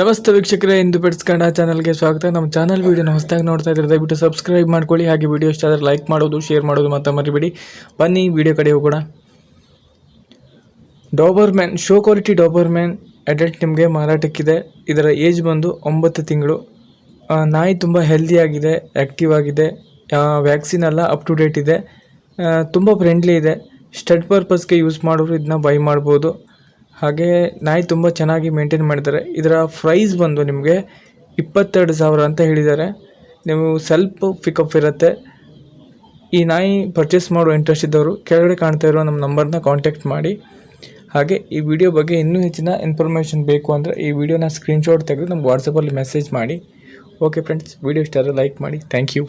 ನಮಸ್ತೆ ವೀಕ್ಷಕರೇ, ಇಂದು ಪೆಟ್ಸ್ ಕನ್ನಡ ಚಾನಲ್ಗೆ ಸ್ವಾಗತ. ನಮ್ಮ ಚಾನಲ್ ವೀಡಿಯೋನ ಹೊಸದಾಗಿ ನೋಡ್ತಾ ಇದ್ರೆ ದಯವಿಟ್ಟು ಸಬ್ಸ್ಕ್ರೈಬ್ ಮಾಡ್ಕೊಳ್ಳಿ. ಹಾಗೆ ವಿಡಿಯೋ ಇಷ್ಟ ಆದರೆ ಲೈಕ್ ಮಾಡೋದು, ಶೇರ್ ಮಾಡೋದು ಮಾತ್ರ ಮರಿಬೇಡಿ. ಬನ್ನಿ ವಿಡಿಯೋ ಕಡೆ ಹೋಗೋಣ. ಡಾಬರ್ಮ್ಯಾನ್ ಶೋ ಕ್ವಾಲಿಟಿ ಡಾಬರ್ಮ್ಯಾನ್ ಅಡಲ್ಟ್ ನಿಮಗೆ ಮಾರಾಟಕ್ಕಿದೆ. ಇದರ ಏಜ್ ಬಂದು 9 ತಿಂಗಳು. ನಾಯಿ ತುಂಬ ಹೆಲ್ದಿಯಾಗಿದೆ, ಆ್ಯಕ್ಟಿವ್ ಆಗಿದೆ, ವ್ಯಾಕ್ಸಿನ್ ಎಲ್ಲ ಅಪ್ ಟು ಡೇಟ್ ಇದೆ, ತುಂಬ ಫ್ರೆಂಡ್ಲಿ ಇದೆ. ಸ್ಟಡ್ ಪರ್ಪಸ್ಗೆ ಯೂಸ್ ಮಾಡೋರು ಇದನ್ನ ಬೈ ಮಾಡ್ಬೋದು. ಹಾಗೆ ನಾಯಿ ತುಂಬ ಚೆನ್ನಾಗಿ ಮೇಂಟೈನ್ ಮಾಡಿದ್ದಾರೆ. ಇದರ ಪ್ರೈಸ್ ಬಂದು ನಿಮಗೆ 22,000 ಅಂತ ಹೇಳಿದ್ದಾರೆ. ನೀವು ಸೆಲ್ಫ್ ಪಿಕಪ್ ಇರುತ್ತೆ. ಈ ನಾಯಿ ಪರ್ಚೇಸ್ ಮಾಡೋ ಇಂಟ್ರೆಸ್ಟ್ ಇದ್ದವರು ಕೆಳಗಡೆ ಕಾಣ್ತಾ ಇರೋ ನಮ್ಮ ನಂಬರ್ನ ಕಾಂಟ್ಯಾಕ್ಟ್ ಮಾಡಿ. ಹಾಗೆ ಈ ವಿಡಿಯೋ ಬಗ್ಗೆ ಇನ್ನೂ ಹೆಚ್ಚಿನ ಇನ್ಫಾರ್ಮೇಷನ್ ಬೇಕು ಅಂದರೆ ಈ ವಿಡಿಯೋನ ಸ್ಕ್ರೀನ್ಶಾಟ್ ತೆಗೆದು ನಮ್ಗೆ ವಾಟ್ಸಪ್ಪಲ್ಲಿ ಮೆಸೇಜ್ ಮಾಡಿ. ಓಕೆ ಫ್ರೆಂಡ್ಸ್, ವಿಡಿಯೋ ಇಷ್ಟ ಆದರೆ ಲೈಕ್ ಮಾಡಿ. Thank you.